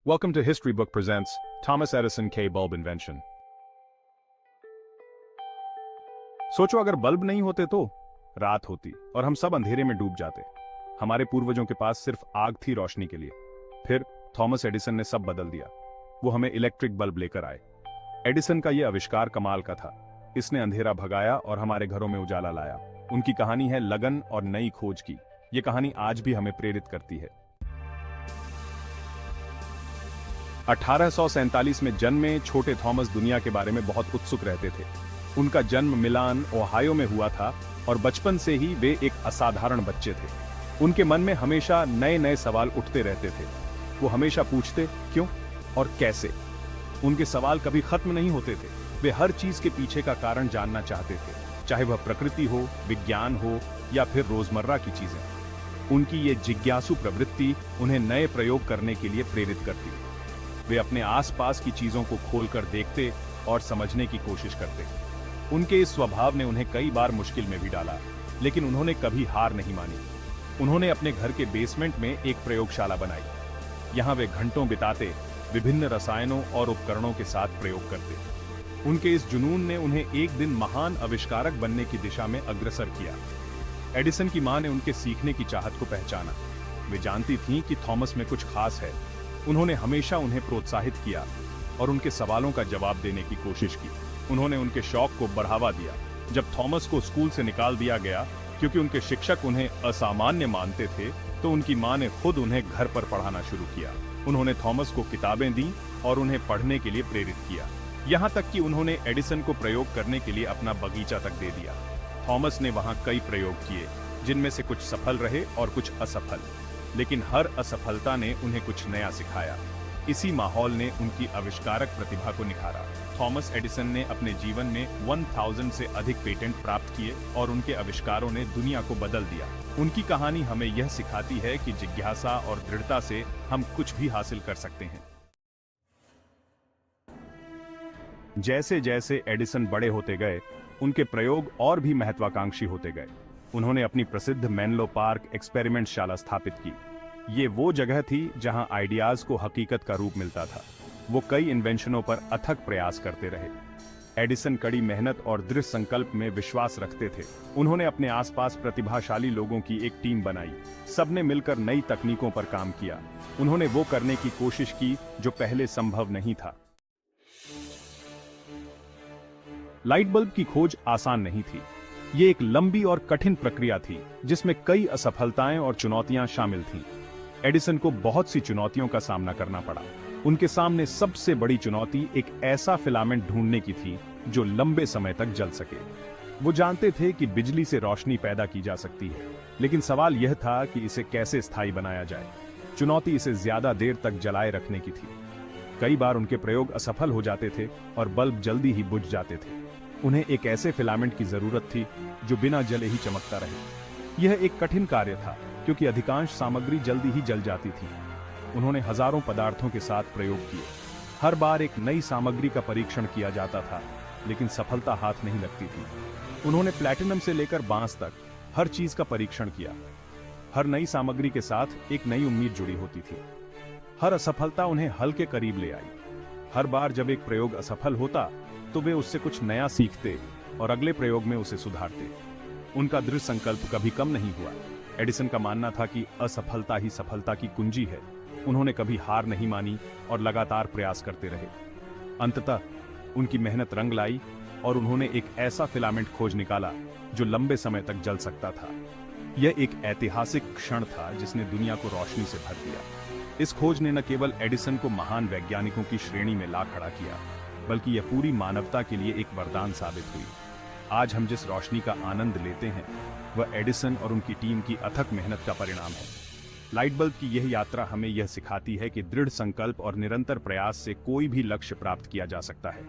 Welcome to History Book presents Thomas Edison K bulb invention. सोचो अगर bulb नहीं होते तो रात होती और हम सब अंधेरे में डूब जाते। हमारे पूर्वजों के पास सिर्फ आग थी रोशनी के लिए। फिर थॉमस एडिसन ने सब बदल दिया। वो हमें इलेक्ट्रिक बल्ब लेकर आए। एडिसन का यह आविष्कार कमाल का था। इसने अंधेरा भगाया और हमारे घरों में उजाला लाया। उनकी कहानी है लगन और नई खोज की। यह कहानी आज भी हमें प्रेरित करती है। 1847 में जन्मे छोटे थॉमस दुनिया के बारे में बहुत उत्सुक रहते थे। उनका जन्म मिलान, ओहायो में हुआ था और बचपन से ही वे एक असाधारण बच्चे थे। उनके मन में हमेशा नए नए सवाल उठते रहते थे। वो हमेशा पूछते क्यों और कैसे। उनके सवाल कभी खत्म नहीं होते थे। वे हर चीज के पीछे का कारण जानना चाहते थे, चाहे वह प्रकृति हो, विज्ञान हो या फिर रोजमर्रा की चीजें। उनकी ये जिज्ञासु प्रवृत्ति उन्हें नए प्रयोग करने के लिए प्रेरित करती। वे अपने आसपास की चीजों को खोलकर देखते और समझने की कोशिश करते। उनके इस स्वभाव ने उन्हें कई बार मुश्किल में भी डाला, लेकिन उन्होंने कभी हार नहीं मानी। उन्होंने अपने घर के बेसमेंट में एक प्रयोगशाला बनाई। यहाँ वे घंटों बिताते, विभिन्न रसायनों और उपकरणों के साथ प्रयोग करते। उनके इस जुनून ने उन्हें एक दिन महान आविष्कारक बनने की दिशा में अग्रसर किया। एडिसन की मां ने उनके सीखने की चाहत को पहचाना। वे जानती थीं कि थॉमस में कुछ खास है। उन्होंने हमेशा उन्हें प्रोत्साहित किया और उनके सवालों का जवाब देने की कोशिश की। उन्होंने उनके शौक को बढ़ावा दिया। जब थॉमस को स्कूल से निकाल दिया गया क्योंकि उनके शिक्षक उन्हें असामान्य मानते थे, तो उनकी मां ने खुद उन्हें घर पर पढ़ाना शुरू किया। उन्होंने थॉमस को किताबें दी और उन्हें पढ़ने के लिए प्रेरित किया। यहाँ तक कि उन्होंने एडिसन को प्रयोग करने के लिए अपना बगीचा तक दे दिया। थॉमस ने वहाँ कई प्रयोग किए, जिनमें से कुछ सफल रहे और कुछ असफल, लेकिन हर असफलता ने उन्हें कुछ नया सिखाया। इसी माहौल ने उनकी आविष्कारक प्रतिभा को निखारा। थॉमस एडिसन ने अपने जीवन में 1000 से अधिक पेटेंट प्राप्त किए और उनके आविष्कारों ने दुनिया को बदल दिया। उनकी कहानी हमें यह सिखाती है कि जिज्ञासा और दृढ़ता से हम कुछ भी हासिल कर सकते हैं। जैसे जैसे एडिसन बड़े होते गए, उनके प्रयोग और भी महत्वाकांक्षी होते गए। उन्होंने अपनी प्रसिद्ध मेनलो पार्क एक्सपेरिमेंट शाला स्थापित की। ये वो जगह थी जहां आइडियाज को हकीकत का रूप मिलता था। वो कई इन्वेंशनों पर अथक प्रयास करते रहे। एडिसन कड़ी मेहनत और दृढ़ संकल्प में विश्वास रखते थे। उन्होंने अपने आसपास प्रतिभाशाली लोगों की एक टीम बनाई। सबने मिलकर नई तकनीकों पर काम किया। उन्होंने वो करने की कोशिश की जो पहले संभव नहीं था। लाइट बल्ब की खोज आसान नहीं थी। ये एक लंबी और कठिन प्रक्रिया थी, जिसमें कई असफलताएं और चुनौतियां शामिल थीं। एडिसन को बहुत सी चुनौतियों का सामना करना पड़ा। उनके सामने सबसे बड़ी चुनौती एक ऐसा फिलामेंट ढूंढने की थी जो लंबे समय तक जल सके। वो जानते थे कि बिजली से रोशनी पैदा की जा सकती है, लेकिन सवाल यह था कि इसे कैसे स्थायी बनाया जाए। चुनौती इसे ज्यादा देर तक जलाए रखने की थी। कई बार उनके प्रयोग असफल हो जाते थे और बल्ब जल्दी ही बुझ जाते थे। उन्हें एक ऐसे फिलामेंट की जरूरत थी जो बिना जले ही चमकता रहे। यह एक कठिन कार्य था क्योंकि अधिकांश सामग्री जल्दी ही जल जाती थी। उन्होंने हजारों पदार्थों के साथ प्रयोग किए। हर बार एक नई सामग्री का परीक्षण किया जाता था, लेकिन सफलता हाथ नहीं लगती थी। उन्होंने प्लैटिनम से लेकर बांस तक हर चीज का परीक्षण किया। हर नई सामग्री के साथ एक नई उम्मीद जुड़ी होती थी। हर असफलता उन्हें हल के करीब ले आई। हर बार जब एक प्रयोग असफल होता तो वे उससे कुछ नया सीखते और अगले प्रयोग में उसे सुधारते। उनका दृढ़ संकल्प कभी कम नहीं हुआ। एडिसन का मानना था कि असफलता ही सफलता की कुंजी है। उन्होंने कभी हार नहीं मानी और लगातार प्रयास करते रहे। अंततः उनकी मेहनत रंग लाई और उन्होंने एक ऐसा फिलामेंट खोज निकाला जो लंबे समय तक जल सकता था। यह एक ऐतिहासिक क्षण था जिसने दुनिया को रोशनी से भर दिया। इस खोज ने न केवल एडिसन को महान वैज्ञानिकों की श्रेणी में ला खड़ा किया, बल्कि यह पूरी मानवता के लिए एक वरदान साबित हुई। आज हम जिस रोशनी का आनंद लेते हैं, वह एडिसन और उनकी टीम की अथक मेहनत का परिणाम है। लाइट बल्ब की यह यात्रा हमें यह सिखाती है कि दृढ़ संकल्प और निरंतर प्रयास से कोई भी लक्ष्य प्राप्त किया जा सकता है।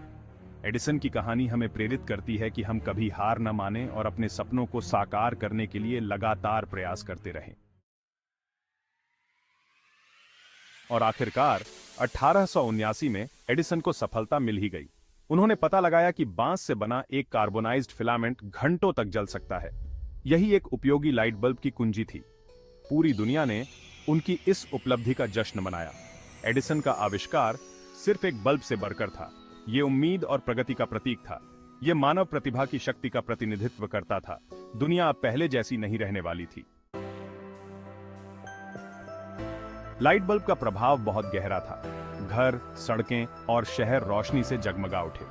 एडिसन की कहानी हमें प्रेरित करती है कि हम कभी हार न मानें और अपने सपनों को साकार करने के लिए लगातार प्रयास करते रहें। और आखिरकार 1879 में एडिसन को सफलता मिल ही गई। उन्होंने पता लगाया कि बांस से बना एक कार्बोनाइज्ड फिलामेंट घंटों तक जल सकता है। यही एक उपयोगी लाइट बल्ब की कुंजी थी। पूरी दुनिया ने उनकी इस उपलब्धि का जश्न मनाया। एडिसन का आविष्कार सिर्फ एक बल्ब से बढ़कर था। ये उम्मीद और प्रगति का प्रतीक था। ये मानव प्रतिभा की शक्ति का प्रतिनिधित्व करता था। दुनिया अब पहले जैसी नहीं रहने वाली थी। लाइट बल्ब का प्रभाव बहुत गहरा था। घर, सड़कें और शहर रोशनी से जगमगा उठे।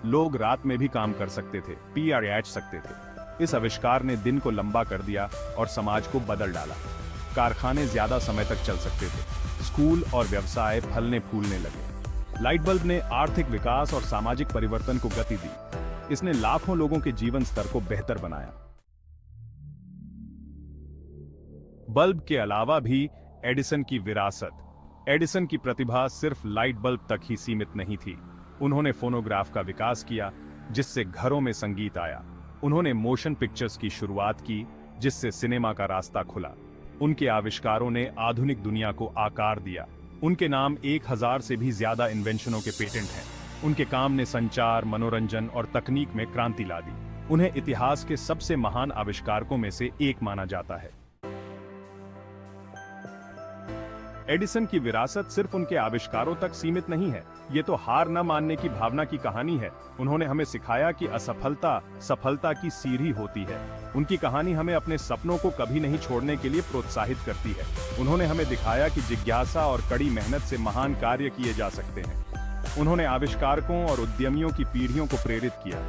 लोग रात में भी काम कर सकते थे, पी और याच सकते थे। इस आविष्कार ने दिन को लंबा कर दिया और समाज को बदल डाला। कारखाने ज्यादा समय तक चल सकते थे। स्कूल और व्यवसाय फलने फूलने लगे। लाइट बल्ब ने आर्थिक विकास और सामाजिक परिवर्तन को गति दी। इसने लाखों लोगों के जीवन स्तर को बेहतर बनाया। बल्ब के अलावा भी एडिसन की विरासत। एडिसन की प्रतिभा सिर्फ लाइट बल्ब तक ही सीमित नहीं थी। उन्होंने फोनोग्राफ का विकास किया, जिससे घरों में संगीत आया। उन्होंने मोशन पिक्चर्स की शुरुआत की, जिससे सिनेमा का रास्ता खुला। उनके आविष्कारों ने आधुनिक दुनिया को आकार दिया। उनके नाम 1000 से भी ज्यादा इन्वेंशनों के पेटेंट हैं। उनके काम ने संचार, मनोरंजन और तकनीक में क्रांति ला दी। उन्हें इतिहास के सबसे महान आविष्कारकों में से एक माना जाता है। एडिसन की विरासत सिर्फ उनके आविष्कारों तक सीमित नहीं है। ये तो हार न मानने की भावना की कहानी है। उन्होंने हमें सिखाया कि असफलता सफलता की सीढ़ी होती है। उनकी कहानी हमें अपने सपनों को कभी नहीं छोड़ने के लिए प्रोत्साहित करती है। उन्होंने हमें दिखाया कि जिज्ञासा और कड़ी मेहनत से महान कार्य किए जा सकते हैं। उन्होंने आविष्कारकों और उद्यमियों की पीढ़ियों को प्रेरित किया।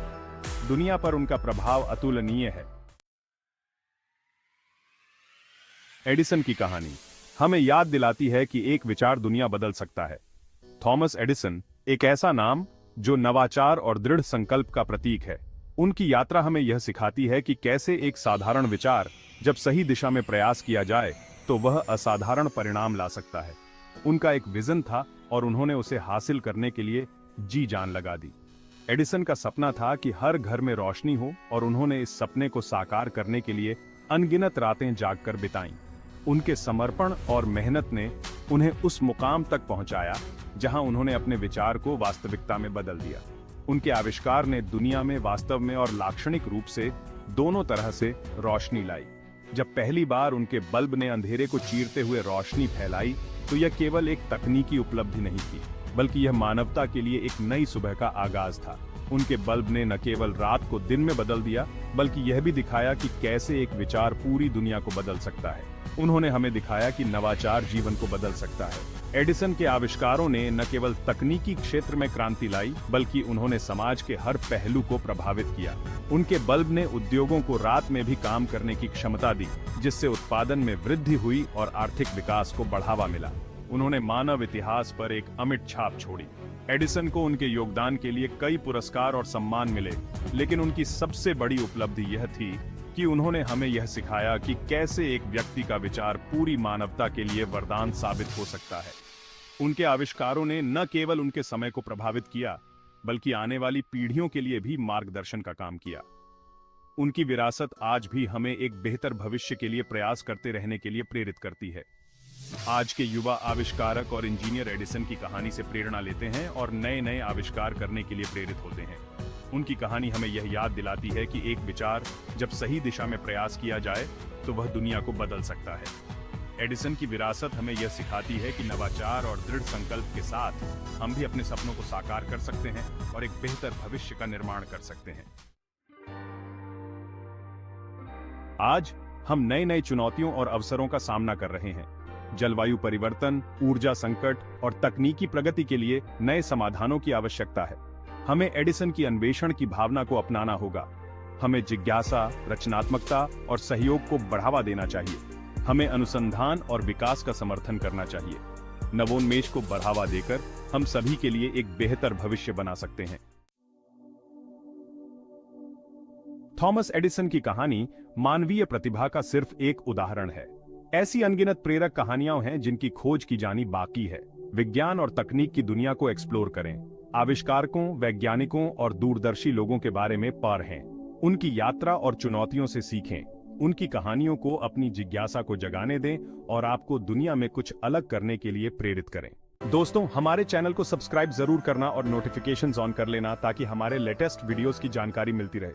दुनिया पर उनका प्रभाव अतुलनीय है। एडिसन की कहानी हमें याद दिलाती है कि एक विचार दुनिया बदल सकता है। थॉमस एडिसन एक ऐसा नाम जो नवाचार और दृढ़ संकल्प का प्रतीक है। उनकी यात्रा हमें यह सिखाती है कि कैसे एक साधारण विचार जब सही दिशा में प्रयास किया जाए तो वह असाधारण परिणाम ला सकता है। उनका एक विजन था और उन्होंने उसे हासिल करने के लिए जी जान लगा दी। एडिसन का सपना था कि हर घर में रोशनी हो और उन्होंने इस सपने को साकार करने के लिए अनगिनत रातें जागकर बिताईं। उनके समर्पण और मेहनत ने उन्हें उस मुकाम तक पहुंचाया जहां उन्होंने अपने विचार को वास्तविकता में बदल दिया। उनके आविष्कार ने दुनिया में वास्तव में और लाक्षणिक रूप से दोनों तरह से रोशनी लाई। जब पहली बार उनके बल्ब ने अंधेरे को चीरते हुए रोशनी फैलाई तो यह केवल एक तकनीकी उपलब्धि नहीं थी, बल्कि यह मानवता के लिए एक नई सुबह का आगाज था। उनके बल्ब ने न केवल रात को दिन में बदल दिया, बल्कि यह भी दिखाया कि कैसे एक विचार पूरी दुनिया को बदल सकता है। उन्होंने हमें दिखाया कि नवाचार जीवन को बदल सकता है। एडिसन के आविष्कारों ने न केवल तकनीकी क्षेत्र में क्रांति लाई, बल्कि उन्होंने समाज के हर पहलू को प्रभावित किया। उनके बल्ब ने उद्योगों को रात में भी काम करने की क्षमता दी, जिससे उत्पादन में वृद्धि हुई और आर्थिक विकास को बढ़ावा मिला। उन्होंने मानव इतिहास पर एक अमिट छाप छोड़ी। एडिसन को उनके योगदान के लिए कई पुरस्कार और सम्मान मिले, लेकिन उनकी सबसे बड़ी उपलब्धि यह थी कि उन्होंने हमें यह सिखाया कि कैसे एक व्यक्ति का विचार पूरी मानवता के लिए वरदान साबित हो सकता है। उनके आविष्कारों ने न केवल उनके समय को प्रभावित किया, बल्कि आने वाली पीढ़ियों के लिए भी मार्गदर्शन का काम किया। उनकी विरासत आज भी हमें एक बेहतर भविष्य के लिए प्रयास करते रहने के लिए प्रेरित करती है। आज के युवा आविष्कारक और इंजीनियर एडिसन की कहानी से प्रेरणा लेते हैं और नए नए आविष्कार करने के लिए प्रेरित होते हैं। उनकी कहानी हमें यह याद दिलाती है कि एक विचार जब सही दिशा में प्रयास किया जाए तो वह दुनिया को बदल सकता है। एडिसन की विरासत हमें यह सिखाती है कि नवाचार और दृढ़ संकल्प के साथ हम भी अपने सपनों को साकार कर सकते हैं और एक बेहतर भविष्य का निर्माण कर सकते हैं। आज हम नए नए चुनौतियों और अवसरों का सामना कर रहे हैं। जलवायु परिवर्तन, ऊर्जा संकट और तकनीकी प्रगति के लिए नए समाधानों की आवश्यकता है। हमें एडिसन की अन्वेषण की भावना को अपनाना होगा। हमें जिज्ञासा, रचनात्मकता और सहयोग को बढ़ावा देना चाहिए। हमें अनुसंधान और विकास का समर्थन करना चाहिए। नवोन्मेष को बढ़ावा देकर हम सभी के लिए एक बेहतर भविष्य बना सकते हैं। थॉमस एडिसन की कहानी मानवीय प्रतिभा का सिर्फ एक उदाहरण है। ऐसी अनगिनत प्रेरक कहानियां हैं जिनकी खोज की जानी बाकी है। विज्ञान और तकनीक की दुनिया को एक्सप्लोर करें। आविष्कारकों, वैज्ञानिकों और दूरदर्शी लोगों के बारे में पढ़ें। उनकी यात्रा और चुनौतियों से सीखें। उनकी कहानियों को अपनी जिज्ञासा को जगाने दें और आपको दुनिया में कुछ अलग करने के लिए प्रेरित करें। दोस्तों, हमारे चैनल को सब्सक्राइब जरूर करना और नोटिफिकेशंस ऑन कर लेना ताकि हमारे लेटेस्ट वीडियोस की जानकारी मिलती रहे।